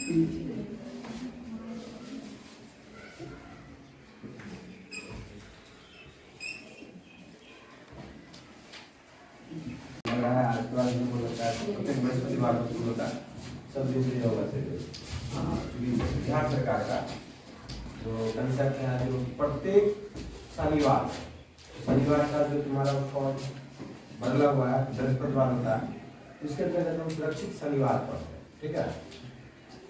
सब दूसरी होगा बिहार सरकार का जो कंसेप्ट है जो प्रत्येक शनिवार का जो तुम्हारा फॉर्म बदला हुआ है बृहस्पतिवार होता है, इसके अंतर्गत हम सुरक्षित शनिवार पढ़ते हैं। ठीक है,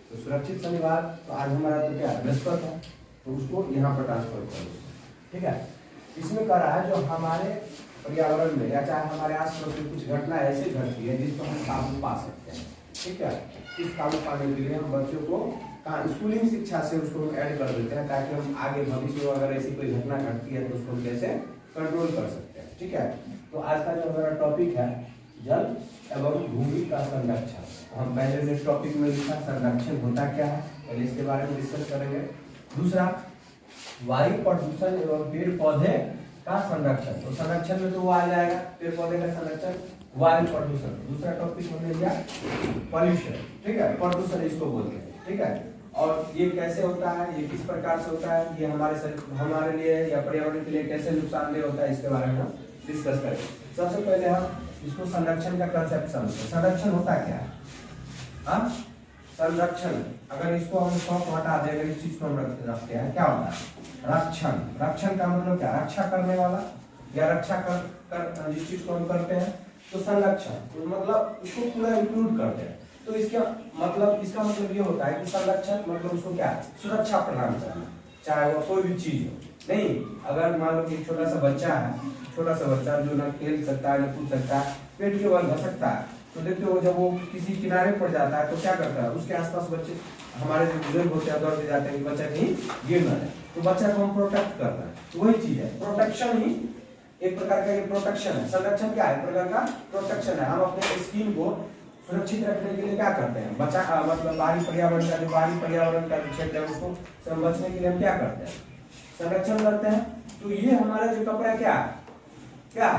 तो सुरक्षित शनिवार तो आज हमारा तो क्या है बृहस्पति है, तो उसको यहाँ पर ट्रांसफर करो। ठीक है, इसमें कह रहा है जो हमारे पर्यावरण में या चाहे हमारे आसपास में कुछ घटना ऐसी घटती है जिसको हम काबू पा सकते हैं। ठीक है, इस काबू पाने के लिए हम बच्चों को स्कूलिंग शिक्षा से उसको ऐड कर देते हैं ताकि हम आगे भविष्य में अगर ऐसी कोई घटना घटती है तो उसको हम कैसे कंट्रोल कर सकते हैं। ठीक है, तो आज का जो हमारा टॉपिक है जल एवं भूमि का संरक्षण। हम पहले ने टॉपिक में लिखा संरक्षण होता क्या है, पहले इसके बारे में डिस्कस करेंगे। दूसरा वायु प्रदूषण एवं पेड़ पौधे का संरक्षण, तो संरक्षण में तो वो आ जाएगा पेड़ पौधे का संरक्षण, वायु प्रदूषण। दूसरा टॉपिक हमने लिया पॉल्यूशन। ठीक है, प्रदूषण इसको बोलते हैं। ठीक है, और ये कैसे होता है, ये किस प्रकार से होता है, ये हमारे लिए या पर्यावरण के लिए कैसे नुकसानदेह होता है, इसके बारे में हम डिस्कस करेंगे। सबसे पहले हम इसको संरक्षण का कंसेप्ट समझते हैं। संरक्षण होता क्या है? हाँ, संरक्षण अगर इसको हम सौ हटा देंगे, इस चीज को हम रखते हैं, क्या होता है? रक्षण। रक्षण का मतलब क्या? रक्षा करने वाला या रक्षा कर जिस चीज को हम करते हैं, तो संरक्षण तो मतलब उसको पूरा इंक्लूड करते हैं। तो इसका मतलब ये होता है कि संरक्षण मतलब उसको क्या है? सुरक्षा प्रदान करना, चाहे वो कोई भी चीज हो। नहीं, अगर मान लो कि छोटा सा बच्चा जो ना खेल सकता है, ना कूद सकता है, पेट के बल घसकता है, तो देखते हो जब वो किसी किनारे पड़ जाता है तो क्या करता है, उसके आसपास बच्चे हमारे जो बुजुर्ग होते हैं दौड़ते जाते हैं कि बच्चा कहीं गिर ना जाए, तो बच्चा को हम प्रोटेक्ट करना है। तो वही चीज है, प्रोटेक्शन ही एक प्रकार का ये प्रोटेक्शन है। संरक्षण क्या है? एक प्रकार का प्रोटेक्शन है। हम अपने स्किन को सुरक्षित रखने के लिए क्या करते हैं? मतलब बाहरी पर्यावरण का जो क्षेत्र है उसको से बचने के लिए हम क्या करते हैं? संरक्षण करते हैं। तो ये हमारा जो कपड़ा क्या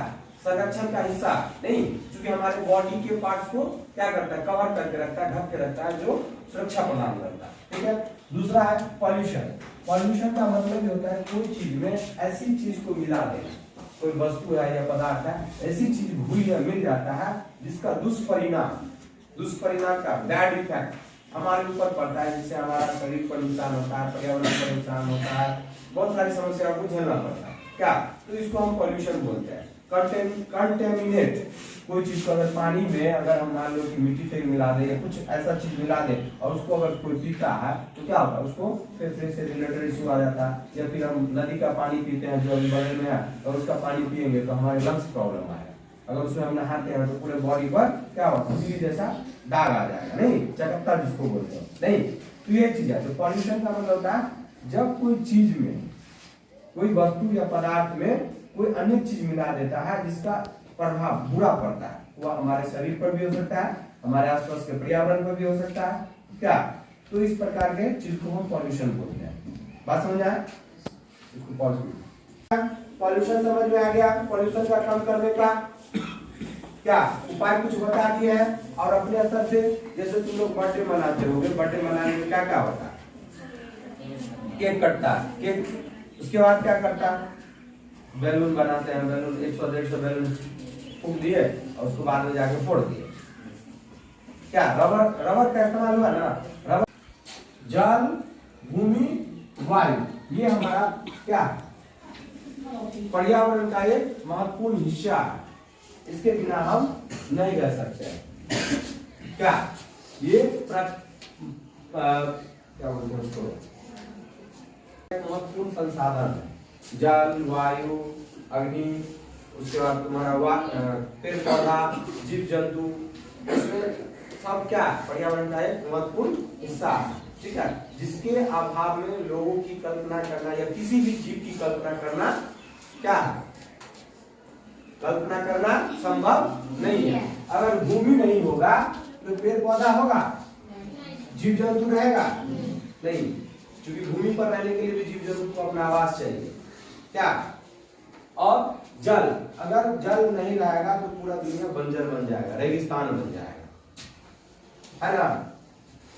संरक्षण का हिस्सा नहीं, क्योंकि हमारे बॉडी के पार्ट्स को क्या करता है? कवर करके रखता है, ढक के रखता है, जो सुरक्षा प्रदान करता है। ठीक है, दूसरा है पॉल्यूशन। पॉल्यूशन का मतलब ये होता है कोई चीज में ऐसी चीज को मिला देना, कोई वस्तु है या पदार्थ है, ऐसी चीज भूल या मिल जाता है जिसका दुष्परिणाम का बैड इफेक्ट हमारे ऊपर पड़ता है, जिससे हमारा शरीर पर नुकसान होता है, पर्यावरण पर नुकसान होता है, बहुत सारी समस्याओं को झेलना पड़ता है। क्या? तो इसको हम पॉल्यूशन बोलते हैं। कंटेमिनेट, कोई चीज को अगर पानी में अगर हम मान लो कि मिट्टी तेल मिला दे या कुछ ऐसा चीज मिला दे और उसको अगर कोई पीता है तो क्या होता है? उसको फेफड़े से रिलेटेड इश्यू आ जाता है। या फिर हम नदी का पानी पीते हैं जो अभी बगल में है और उसका पानी पिएंगे तो हमारे लंग्स प्रॉब्लम आएगा। अगर उसमें हम नहाते हैं तो पूरे बॉडी पर क्या होता है? जैसा दाग आ जाएगा, नहीं चकत्ता जिसको बोलते हैं, नहीं। तो ये चीज है। तो पॉल्यूशन का मतलब होता है जब कोई चीज में, कोई वस्तु या पदार्थ में कोई अन्य चीज मिला देता है जिसका प्रभाव बुरा पड़ता है, वह हमारे शरीर पर भी हो सकता है, हमारे आसपास के पर्यावरण पर भी हो सकता है। क्या? तो इस प्रकार के चीज को हम पॉल्यूशन बोलते हैं। बात समझ आए? इसको पॉल्यूशन समझ में आ गया। पॉल्यूशन का कम करने का क्या उपाय कुछ बता दिए हैं। और अपने स्तर से जैसे तुम लोग बर्थडे मनाते होगे, बर्थडे मनाने में क्या क्या होता है? केक कटता है, केक उसके बाद क्या करता है? बैलून बनाते हैं, बैलून 100-150 बैलून फूंक दिए और उसको बाद में जाके फोड़ दिए। क्या रबर का इस्तेमाल हुआ ना? रबर, जल, भूमि, वायु, ये हमारा क्या पर्यावरण का एक महत्वपूर्ण हिस्सा है। इसके बिना हम नहीं रह सकते हैं। क्या ये क्या बोलते हैं उसको? महत्वपूर्ण संसाधन है। जल, वायु, अग्नि, उसके बाद तुम्हारा पेड़ पौधा, जीव जंतु, सब क्या पर्यावरण का एक महत्वपूर्ण हिस्सा है। ठीक है, जिसके अभाव में लोगों की कल्पना करना या किसी भी जीव की कल्पना करना क्या है? कल्पना करना संभव नहीं है। अगर भूमि नहीं होगा तो पेड़ पौधा होगा, जीव जंतु रहेगा नहीं, क्योंकि भूमि पर रहने के लिए भी जीव जंतु को अपना आवास चाहिए। क्या? और जल, अगर जल नहीं रहेगा तो पूरा दुनिया बंजर बन जाएगा, रेगिस्तान बन जाएगा, है ना?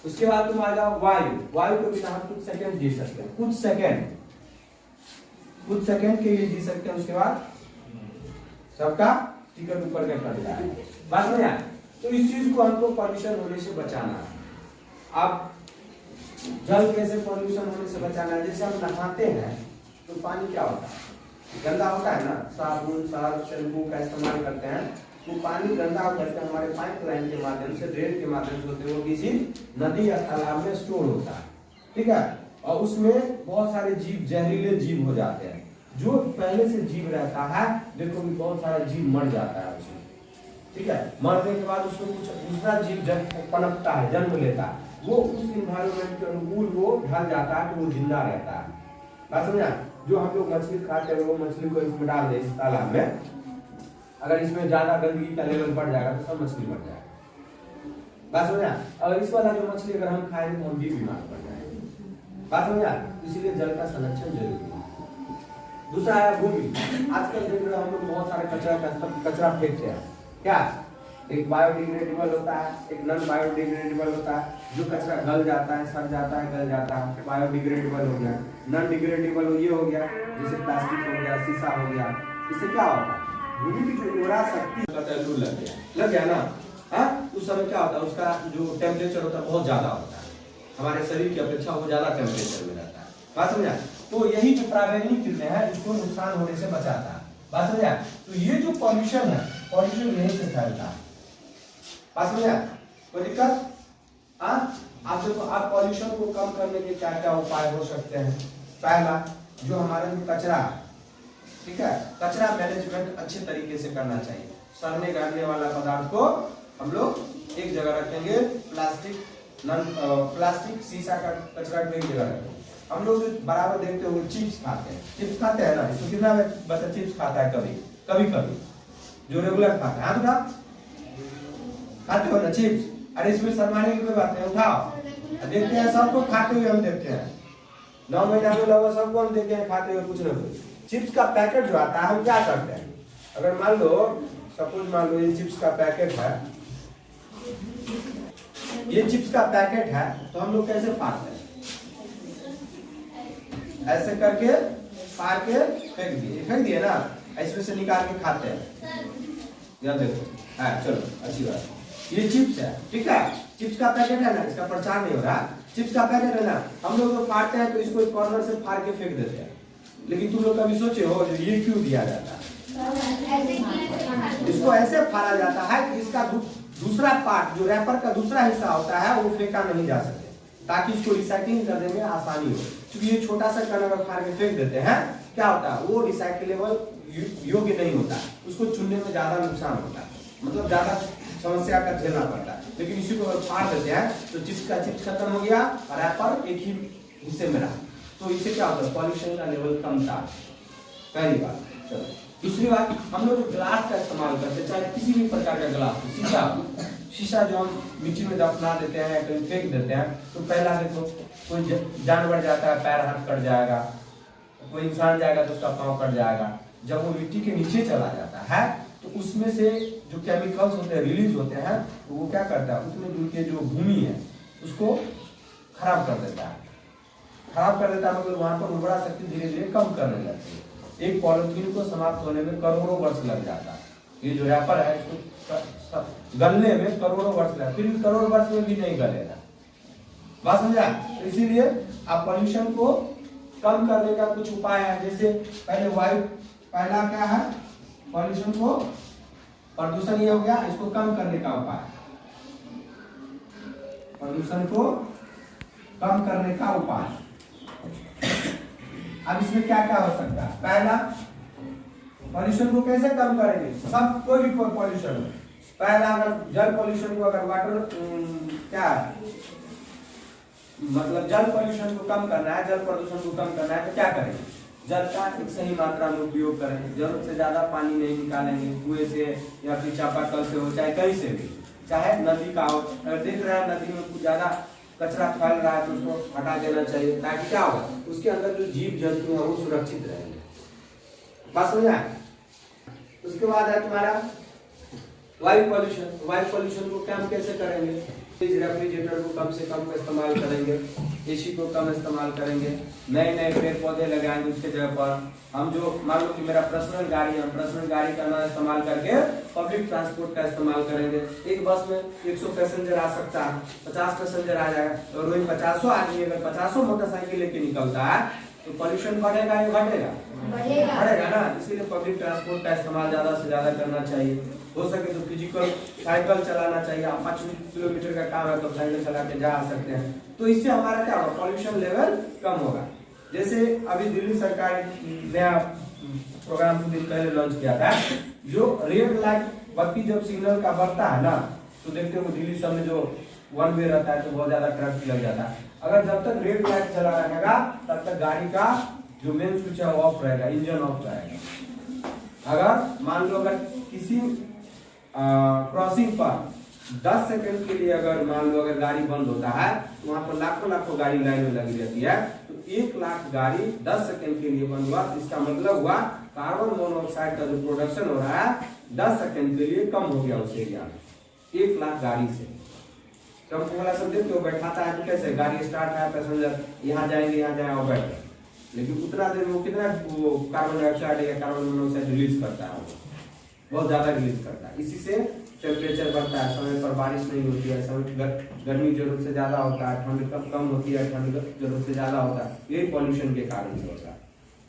उसके बाद तुम्हारा वायु, वायु को बिना हम कुछ सेकंड जी सकते हैं, कुछ सेकंड के लिए जी सकते हैं। उसके बाद सबका टिकट ऊपर का कर दिया है, बात समझ आया। तो इस चीज को हमको पॉल्यूशन होने से बचाना है। अब जल कैसे पॉल्यूशन होने से बचाना है, जैसे हम नहाते हैं तो पानी क्या होता है, गंदा होता है ना, साबुन सर्फ शैम्पू का इस्तेमाल करते हैं, तो पानी गंदा करके हमारे पाइप लाइन के माध्यम से, ड्रेन के माध्यम से होते हुए किसी नदी या तालाब में स्टोर होता है, ठीक है। और उसमें बहुत सारे जीव, जहरीले जीव हो जाते हैं। जो पहले से जीव रहता है, देखो भी बहुत सारा जीव मर जाता है उसमें, ठीक है। मरने के बाद उसको कुछ दूसरा जीव पनपता है, जन्म लेता है, वो उस इन्वायरमेंट के अनुकूल वो ढल जाता है, तो वो जिंदा रहता है। बात समझा। जो हम लोग मछली खाते हैं वो मछली को इसमें डाल दे इस तालाब में, अगर इसमें ज्यादा गंदगी का लेवल बढ़ जाएगा तो सब मछली मर जाएगा। बात समझा। अगर इस वाला जो मछली अगर हम खाएंगे तो हम भी बीमार पड़ जाएंगे। बात समझा। इसीलिए जल का संरक्षण जरूरी है। दूसरा है भूमि। आजकल देख रहे हो हम लोग बहुत सारे कचरा फेंकते हैं, क्या एक बायोडिग्रेडेबल होता है, एक नॉन बायोडिग्रेडेबल होता है। जो कचरा गल जाता है, सड़ जाता है, गल जाता है, बायोडिग्रेडेबल हो गया। नॉन डिग्रेडेबल ये हो गया, जैसे प्लास्टिक हो गया, शीशा हो गया। इससे क्या होता है, भूमि की जो उर्वरा शक्ति लग गया ना, हाँ, उस समय क्या होता है, उसका जो टेम्परेचर होता है बहुत ज्यादा होता है, हमारे शरीर की अपेक्षा वो ज्यादा टेम्परेचर में रहता है। बात समझा। तो यही जो प्रावैंगिक किरणें हैं इसको नुकसान होने से बचाता है। बात समझा। तो ये जो पॉल्यूशन है, पॉल्यूशन यहीं से फैलता है। बात समझा। कोई दिक्कत? आप देखो, आप पॉल्यूशन को कम करने के क्या क्या उपाय हो सकते हैं। पहला, जो हमारा जो कचरा है, ठीक है, कचरा मैनेजमेंट अच्छे तरीके से करना चाहिए। सड़ने गलने वाला पदार्थ को हम लोग एक जगह रखेंगे, प्लास्टिक शीशा का कचरा को एक जगह रखेंगे। हम लोग बराबर देखते हुए चिप्स खाते हैं, चिप्स खाते हैं ना, इसको कितना बच्चा चिप्स खाता है, कभी कभी जो रेगुलर खाता है, हाँ तो खाते हो ना चिप्स। अरे इसमें शर्माने की कोई बात नहीं, उठाओ देखते हैं, सबको खाते हुए हम देखते हैं, 9 महीना में लगभग सबको हम देखते हैं खाते हुए कुछ ना कुछ। चिप्स का पैकेट जो आता है हम क्या करते हैं, अगर मान लो सपोज मान लो ये चिप्स का पैकेट है, ये चिप्स का पैकेट है, तो हम लोग कैसे फाड़ते हैं, ऐसे करके फाड़ के फेंक दिए ना, इसमें से निकाल के खाते हैं। याद देखो, चलो अच्छी बात, ये चिप्स है, ठीक है, चिप्स का पैकेट है ना, इसका प्रचार नहीं हो रहा, चिप्स का पैकेट है ना, हम लोग जो फाड़ते हैं तो इसको एक कॉर्नर से फाड़ के फेंक देते हैं। लेकिन तुम लोग कभी सोचे हो जो ये क्यों दिया जाता है, इसको ऐसे फाड़ा जाता है कि इसका दूसरा पार्ट, जो रैपर का दूसरा हिस्सा होता है, वो फेंका नहीं जा सके, ताकि इसको रिसाइकलिंग करने में आसानी हो। क्योंकि ये छोटा सा कण अगर फाड़ के फेंक देते हैं, क्या होता है, वो रिसाइकलेबल योग्य नहीं होता, उसको चुनने में ज्यादा नुकसान होता है, मतलब ज्यादा समस्या का झेलना पड़ता है। लेकिन इसी को अगर फाड़ देते हैं तो चिप्स का चिप्स खत्म हो गया और रैपर एक ही हिस्से में रहा, तो इससे क्या होता है, पॉल्यूशन का लेवल कम था। पहली बात। चलो दूसरी बात, हम लोग ग्लास का इस्तेमाल करते हैं, चाहे किसी भी प्रकार का ग्लास, शीशा जो हम मिट्टी में दफना देते हैं, कहीं फेंक देते हैं, तो पहला देखो कोई जानवर जाता है, पैर हाथ कट जाएगा, कोई इंसान जाएगा तो उसका पाँव कट जाएगा। जब वो मिट्टी के नीचे चला जाता है तो उसमें से जो केमिकल्स होते हैं रिलीज होते हैं, तो वो क्या करता है, उसमें जुड़ के जो भूमि है उसको खराब कर देता है, मतलब वहां पर उर्वरा शक्ति धीरे धीरे कम करने लगती है। एक पॉलिथीन को समाप्त होने में करोड़ों वर्ष लग जाता है, ये जो रैपर है इसको गलने में करोड़ों वर्ष लगा, फिर करोड़ वर्ष में भी नहीं गलेगा। बात समझा। तो इसीलिए आप पॉल्यूशन को कम करने का कुछ उपाय है, जैसे पहले वायु, पहला क्या है, पॉल्यूशन को, प्रदूषण ये हो गया, इसको कम करने का उपाय, प्रदूषण को कम करने का उपाय। अब इसमें क्या क्या हो सकता है, पहला पॉल्यूशन को कैसे कम करेंगे, सब कोई भी पॉल्यूशन हो। पहला, अगर जल पॉल्यूशन को, अगर वाटर क्या है, मतलब जल पॉल्यूशन को कम करना है, जल प्रदूषण को कम करना है, तो क्या करेंगे, जल का एक सही मात्रा में उपयोग करें, जरूरत से ज्यादा पानी नहीं निकालेंगे, कुएं से या फिर चापाकल से हो, चाहे कहीं से भी, चाहे नदी का हो। अगर देख रहा है नदी में कुछ ज्यादा कचरा फैल रहा है तो उसको हटा देना चाहिए, ताकि क्या होगा, उसके अंदर जो जीव जंतु है वो सुरक्षित रहेंगे। बात समझ आए। उसके बाद है तुम्हारा वायु पॉल्यूशन। वायु पॉल्यूशन को कम कैसे करेंगे, रेफ्रिजरेटर को कम से कम इस्तेमाल करेंगे, एसी को कम इस्तेमाल करेंगे, नए नए पेड़ पौधे लगाएंगे उसके जगह पर। हम जो मान लो कि मेरा पर्सनल गाड़ी है, पर्सनल गाड़ी का ना इस्तेमाल करके पब्लिक ट्रांसपोर्ट का इस्तेमाल करेंगे। एक बस में 100 पैसेंजर आ सकता है, 50 पैसेंजर आ जाएगा, और वही 50 आदमी अगर 50 मोटरसाइकिल लेके निकलता है तो पॉल्यूशन बढ़ेगा या घटेगा? बढ़ेगा ना। इसीलिए पब्लिक ट्रांसपोर्ट का इस्तेमाल ज्यादा से ज्यादा करना चाहिए। हो सके तो फिजिकल साइकिल चलाना चाहिए। आप 5 किलोमीटर का काम है तो साइकिल चला के जा सकते हैं, तो इससे हमारा क्या होगा, पॉल्यूशन लेवल कम होगा। जैसे अभी दिल्ली सरकार नया प्रोग्राम कुछ दिन पहले लॉन्च किया था, जो रेड लाइट बत्ती जब सिग्नल का बढ़ता है ना, तो देखते हो दिल्ली सब में जो वन वे रहता है तो बहुत ज्यादा ट्रैफिक लग जाता है। अगर जब तक रेड लाइट चला रहेगा तब तक गाड़ी का जो मेन स्विच है वो ऑफ रहेगा, इंजन ऑफ रहेगा। अगर मान लो अगर किसी क्रॉसिंग पर 10 सेकंड के लिए अगर मान लो अगर गाड़ी बंद होता है तो वहां पर लाखों लाखों गाड़ी लाइन में लगी रहती है, तो 1 लाख गाड़ी 10 सेकंड के लिए बंद हुआ, इसका मतलब हुआ कार्बन मोनोऑक्साइड का जो प्रोडक्शन हो रहा है 10 सेकंड के लिए कम हो गया उस एरिया में 1 लाख गाड़ी से। टेम्पो वाला सब देखते हो बैठाता है तो कैसे गाड़ी स्टार्ट है, पैसेंजर यहाँ जाएंगे यहाँ जाए और बैठ, लेकिन उतना देर में वो कितना वो कार्बन डाइऑक्साइड या कार्बन मोनोऑक्साइड रिलीज करता है, वो बहुत ज्यादा रिलीज करता है। इसी से टेम्परेचर बढ़ता है, समय पर बारिश नहीं होती है, समय गर्मी जरूरत से ज्यादा होता है, ठंड कम होती है, ठंड जरूरत से ज्यादा होता है। यही पॉल्यूशन के कारण से होता है।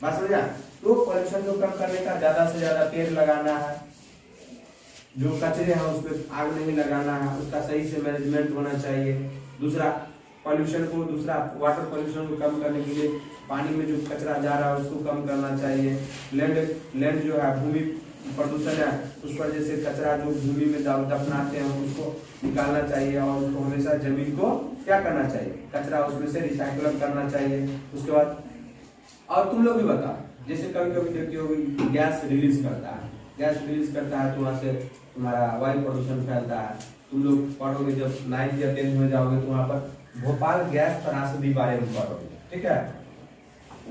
बात समझा? तो पॉल्यूशन को कम करने का ज्यादा से ज्यादा पेड़ लगाना है, जो कचरे हैं उसमें आग नहीं लगाना है, उसका सही से मैनेजमेंट होना चाहिए। दूसरा पॉल्यूशन को, दूसरा वाटर पॉल्यूशन को कम करने के लिए पानी में जो कचरा जा रहा है उसको कम करना चाहिए। लैंड जो है भूमि प्रदूषण है, उस पर जैसे कचरा जो भूमि में दफनाते हैं उसको निकालना चाहिए, और उसको हमेशा जमीन को क्या करना चाहिए, कचरा उसमें से रिसाइकल करना चाहिए। उसके बाद और तुम लोग भी बताओ, जैसे कभी कभी देखते हो गैस रिलीज करता है, गैस रिलीज करता है तो वहां से तुम्हारा वायु प्रदूषण फैलता है। तुम लोग पढ़ोगे जब 9th या 10th में जाओगे तो वहां पर भोपाल गैस त्रासदी बारे में पढ़ोगे, ठीक है।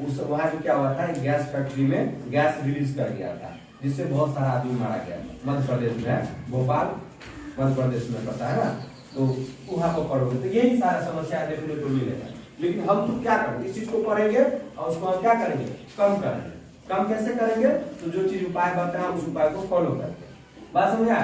उस वहां जो क्या हुआ था, गैस फैक्ट्री में गैस रिलीज कर गया था जिससे बहुत सारा आदमी मारा गया। मध्य प्रदेश में है, भोपाल मध्य प्रदेश में पता है ना, तो वहां पर पढ़ोगे तो यही सारा समस्या देखने को मिलेगा। लेकिन हम तो क्या करेंगे, इस चीज को पढ़ेंगे और उसको हम क्या करेंगे, कम करेंगे। कम कैसे करेंगे, तो जो चीज उपाय बताया उस उपाय को फॉलो करके। बात समझा?